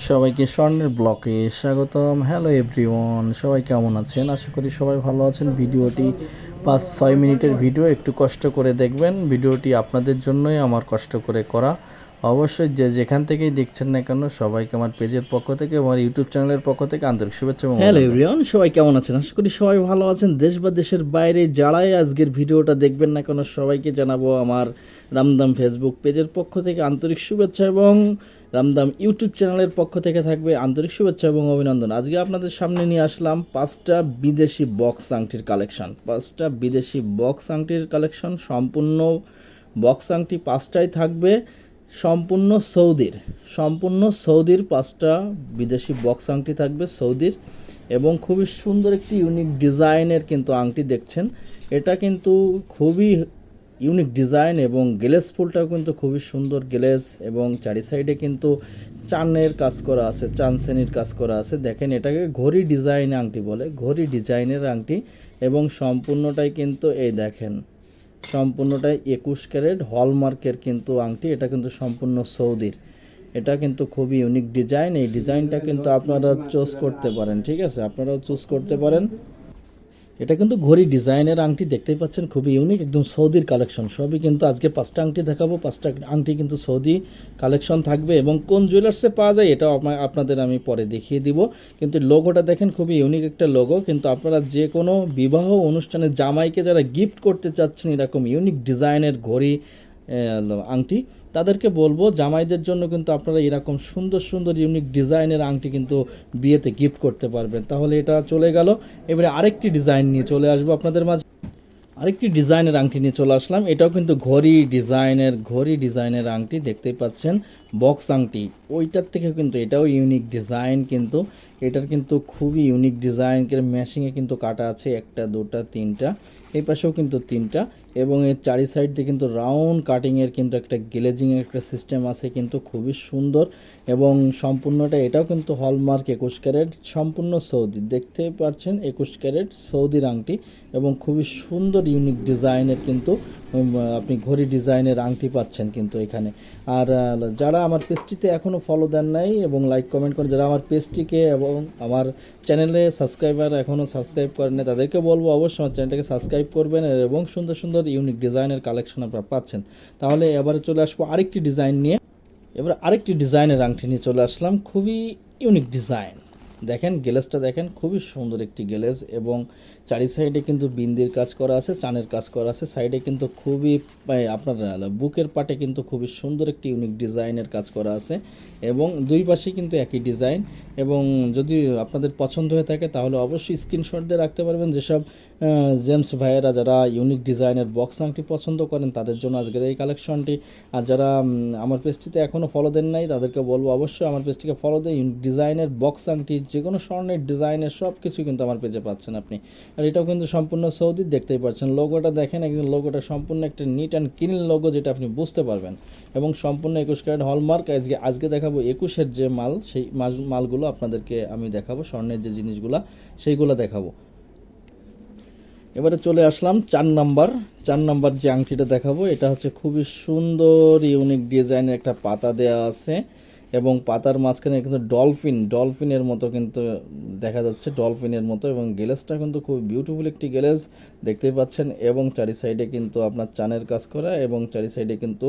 সবাইকে স্বর্ণের ব্লকে স্বাগতম। হ্যালো এভরিওয়ান, সবাই কেমন আছেন? আশা করি সবাই ভালো আছেন। ভিডিওটি 5-6 মিনিটের ভিডিও, একটু কষ্ট করে দেখবেন। ভিডিওটি আপনাদের জন্যই আমার কষ্ট করে করা। অবশ্যই যে যেখান থেকেই দেখছেন না কেন, সবাইকে আমার পেজের পক্ষ থেকে, আমার ইউটিউব চ্যানেলের পক্ষ থেকে আন্তরিক শুভেচ্ছা এবং হ্যালো এভরিওয়ান, সবাই কেমন আছেন? আশা করি সবাই ভালো আছেন। দেশ বা দেশের বাইরে যারাই আজকের ভিডিওটা দেখবেন না কেন, সবাইকে জানাবো আমার রামদাম ফেসবুক পেজের পক্ষ থেকে আন্তরিক শুভেচ্ছা এবং রামদাম ইউটিউব চ্যানেলের পক্ষ থেকে থাকবে আন্তরিক শুভেচ্ছা এবং অভিনন্দন। আজকে আপনাদের সামনে নিয়ে আসলাম 5টা বিদেশি বক্স আংটির কালেকশন। 5টা বিদেশি বক্স আংটির কালেকশন, সম্পূর্ণ বক্স আংটি 5টাই থাকবে সম্পূর্ণ সৌদির 5টা বিদেশি বক্স আংটি থাকবে সৌদির, এবং খুবই সুন্দর একটি ইউনিক ডিজাইনের কিন্তু আংটি দেখছেন। এটা কিন্তু খুবই ইউনিক ডিজাইন এবং গ্লেজ ফুলটাও কিন্তু খুবই সুন্দর গ্লেজ, এবং চারি সাইডে কিন্তু চানের কাজ করা আছে, চানসেনির কাজ করা আছে। দেখেন, এটাকে ঘড়ি ডিজাইন আংটি বলে, ঘড়ি ডিজাইনের আংটি, এবং সম্পূর্ণটাই কিন্তু এই দেখেন, সম্পূর্ণটাই 21 ক্যারেট হলমার্কের কিন্তু আংটি। এটা কিন্তু সম্পূর্ণ সৌদির। এটা কিন্তু খুবই ইউনিক ডিজাইন। এই ডিজাইনটা কিন্তু আপনারা চুজ করতে পারেন, ঠিক আছে, আপনারাও চুজ করতে পারেন। এটা কিন্তু ঘড়ি ডিজাইনের আংটি, দেখতেই পাচ্ছেন, খুবই ইউনিক, একদম সৌদির কালেকশন। সবই কিন্তু আজকে 5টা আংটি দেখাবো। 5টা আংটি কিন্তু সৌদি কালেকশন থাকবে, এবং কোন জুয়েলার্সে পাওয়া যায় এটাও আপনাদের আমি পরে দেখিয়ে দিব। কিন্তু লোগোটা দেখেন, খুবই ইউনিক একটা লোগো। কিন্তু আপনারা যে কোনো বিবাহ অনুষ্ঠানে জামাইকে যারা গিফট করতে চাচ্ছেন এরকম ইউনিক ডিজাইনের ঘড়ি আংটি, তাদেরকে বলবো জামাইদের জন্য কিন্তু আপনারা এরকম সুন্দর সুন্দর ইউনিক ডিজাইনের আংটি কিন্তু বিয়েতে গিফট করতে পারবেন। তাহলে এটা চলে গেল। এবারে আরেকটি ডিজাইন নিয়ে চলে আসবো আপনাদের মাঝে। আরেকটি ডিজাইনের আংটি নিয়ে চলে আসলাম। এটাও কিন্তু ঘড়ি ডিজাইনের আংটি, দেখতেই পাচ্ছেন, বক্স আংটি। ওইটার থেকে কিন্তু এটাও ইউনিক ডিজাইন, কিন্তু এটার কিন্তু খুবই ইউনিক ডিজাইন, ম্যাশিংয়ে কিন্তু কাটা আছে, 1টা 2টা 3টা, এই পাশেও কিন্তু 3টা, এবং এর চারি সাইড দিয়ে কিন্তু রাউন্ড কাটিংয়ের কিন্তু একটা গ্লেজিংয়ের একটা সিস্টেম আছে, কিন্তু খুবই সুন্দর। এবং সম্পূর্ণটা এটাও কিন্তু হলমার্ক 21 ক্যারেট, সম্পূর্ণ সৌদি, দেখতেই পাচ্ছেন 21 ক্যারেট সৌদির আংটি, এবং খুবই সুন্দর ইউনিক ডিজাইনের কিন্তু আপনি ঘড়ি ডিজাইনের আংটি পাচ্ছেন কিন্তু এখানে। আর যারা আমার পেজটিতে এখনও ফলো দেন নাই এবং লাইক কমেন্ট করেন, যারা আমার পেজটিকে এবং আমার চ্যানেলে সাবস্ক্রাইবার এখনও সাবস্ক্রাইব করেন না, তাদেরকে বলবো অবশ্যই আমার চ্যানেলটাকে সাবস্ক্রাইব করবেন, এবং সুন্দর সুন্দর ইউনিক ডিজাইনের কালেকশন আপনারা পাচ্ছেন। তাহলে এবারে চলে আসবো আরেকটি ডিজাইন নিয়ে। এবার আরেকটি ডিজাইনের আংটি নিয়ে চলে আসলাম, খুবই ইউনিক ডিজাইন। দেখেন গ্লেজটা দেখেন, খুবই সুন্দর একটি গ্লেজ, এবং চারি সাইডে কিন্তু বিন্দির কাজ করা আছে, চানের কাজ করা আছে। সাইডে কিন্তু খুবই আপনার বুকের পাটে কিন্তু খুবই সুন্দর একটি ইউনিক ডিজাইনের কাজ করা আছে, এবং দুই পাশে কিন্তু একই ডিজাইন। এবং যদি আপনাদের পছন্দ হয়ে থাকে তাহলে অবশ্যই স্ক্রিনশট দিয়ে রাখতে পারবেন। যেসব জেমস ভাইয়েরা যারা ইউনিক ডিজাইনের বক্স আংটি পছন্দ করেন তাদের জন্য আজকের এই কালেকশনটি। আর যারা আমার পেজটিতে এখনও ফলো দেন নাই তাদেরকে বলবো অবশ্যই আমার পেজটিকে ফলো দিয়ে ইউনিক ডিজাইনের বক্স আংটি, যে কোনো স্বর্ণের ডিজাইনের সব কিছু কিন্তু আমার পেজে পাচ্ছেন আপনি। আর এটাও কিন্তু সম্পূর্ণ সৌদি, দেখতেই পাচ্ছেন। লোগোটা দেখেন, একদম লোগোটা সম্পূর্ণ একটা নিট অ্যান্ড ক্লিন লোগো, যেটা আপনি বুঝতে পারবেন, এবং সম্পূর্ণ 21 ক্যারেট হলমার্ক। আজকে দেখাবো 21-এর যে মাল, সেই মালগুলো আপনাদেরকে আমি দেখাবো, স্বর্ণের যে জিনিসগুলো সেইগুলো দেখাবো। এবারে চলে আসলাম 4 নাম্বার যে আংটিটা দেখাবো। এটা হচ্ছে খুবই সুন্দর ইউনিক ডিজাইনের একটা পাতা দেওয়া আছে, এবং পাতার মাঝখানে কিন্তু ডলফিনের মতো কিন্তু দেখা যাচ্ছে, ডলফিনের মতো, এবং গ্লেজটা কিন্তু খুব বিউটিফুল একটি গ্লেজ, দেখতেই পাচ্ছেন। এবং চারি সাইডে কিন্তু আপনার চানের কাজ করা, এবং চারি সাইডে কিন্তু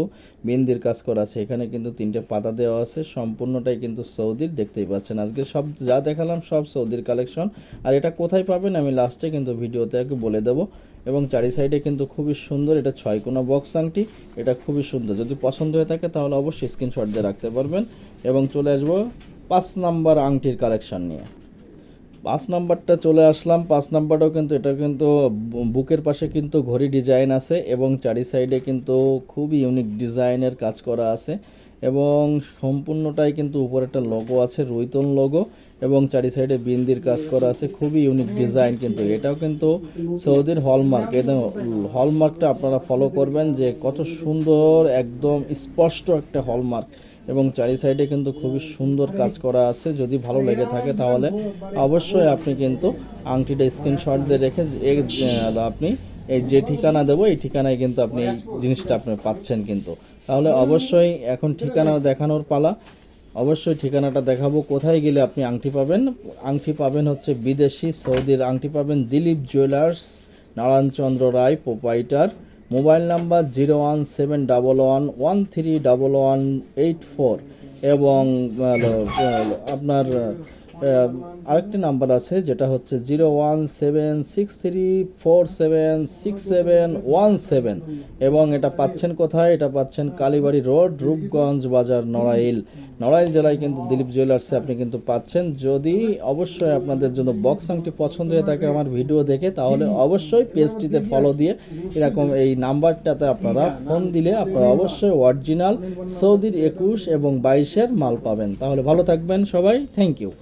বিন্দির কাজ করা আছে। এখানে কিন্তু 3টে পাতা দেওয়া আছে, সম্পূর্ণটাই কিন্তু সৌদির, দেখতেই পাচ্ছেন। আজকে সব যা দেখালাম সব সৌদির কালেকশন। আর এটা কোথায় পাবেন আমি লাস্টে কিন্তু ভিডিওতে আগে বলে দেবো। এবং চারি সাইডে কিন্তু খুবই সুন্দর, এটা 6 কোনা বক্স আংটি, এটা খুবই সুন্দর। যদি পছন্দ হয়ে থাকে তাহলে অবশ্যই স্ক্রিনশট দিয়ে রাখতে পারবেন। এবং চলে আসবো 5 নাম্বার আংটির কালেকশন নিয়ে। 5 নাম্বারটা চলে আসলাম। 5 নাম্বারটাও কিন্তু এটা কিন্তু বুকের পাশে কিন্তু ঘড়ি ডিজাইন আছে, এবং চারি সাইডে কিন্তু খুবই ইউনিক ডিজাইনের কাজ করা আছে, এবং সম্পূর্ণটাই কিন্তু উপরে একটা লোগো আছে, রুইতন লোগো, এবং চারি সাইডে বিন্দির কাজ করা আছে, খুবই ইউনিক ডিজাইন। কিন্তু এটাও কিন্তু সৌদির হলমার্ক, একদম হলমার্কটা আপনারা ফলো করবেন যে কত সুন্দর, একদম স্পষ্ট একটা হলমার্ক, এবং চারি সাইডে কিন্তু খুবই সুন্দর কাজ করা আছে। যদি ভালো লেগে থাকে তাহলে অবশ্যই আপনি কিন্তু আংটিটা স্ক্রিনশট দিয়ে রেখে আপনি এই যে ঠিকানা দেবো এই ঠিকানায় কিন্তু আপনি এই জিনিসটা আপনি পাচ্ছেন কিন্তু। তাহলে অবশ্যই এখন ঠিকানা দেখানোর পালা। অবশ্যই ঠিকানাটা দেখাবো, কোথায় গেলে আপনি আংটি পাবেন। আংটি পাবেন হচ্ছে বিদেশি সৌদির আংটি পাবেন দিলীপ জুয়েলার্স, নারায়ণচন্দ্র রায় প্রোপাইটার। মোবাইল নাম্বার 01711131184 এবং আপনার আরেকটি নাম্বার আছে যেটা হচ্ছে 01763476717 এবং এটা পাচ্ছেন কোথায়? এটা পাচ্ছেন কালীবাড়ি রোড, রূপগঞ্জ বাজার, নড়াইল জেলায় কিন্তু দিলীপ জুয়েলার্সে আপনি কিন্তু পাচ্ছেন। যদি অবশ্যই আপনাদের জন্য বক্স আংটি পছন্দ হয়ে থাকে আমার ভিডিও দেখে, তাহলে অবশ্যই পেজটিতে ফলো দিয়ে এরকম এই নাম্বারটাতে আপনারা ফোন দিলে আপনারা অবশ্যই অরিজিনাল সৌদির 21 এবং 22-এর মাল পাবেন। তাহলে ভালো থাকবেন সবাই, থ্যাংক ইউ।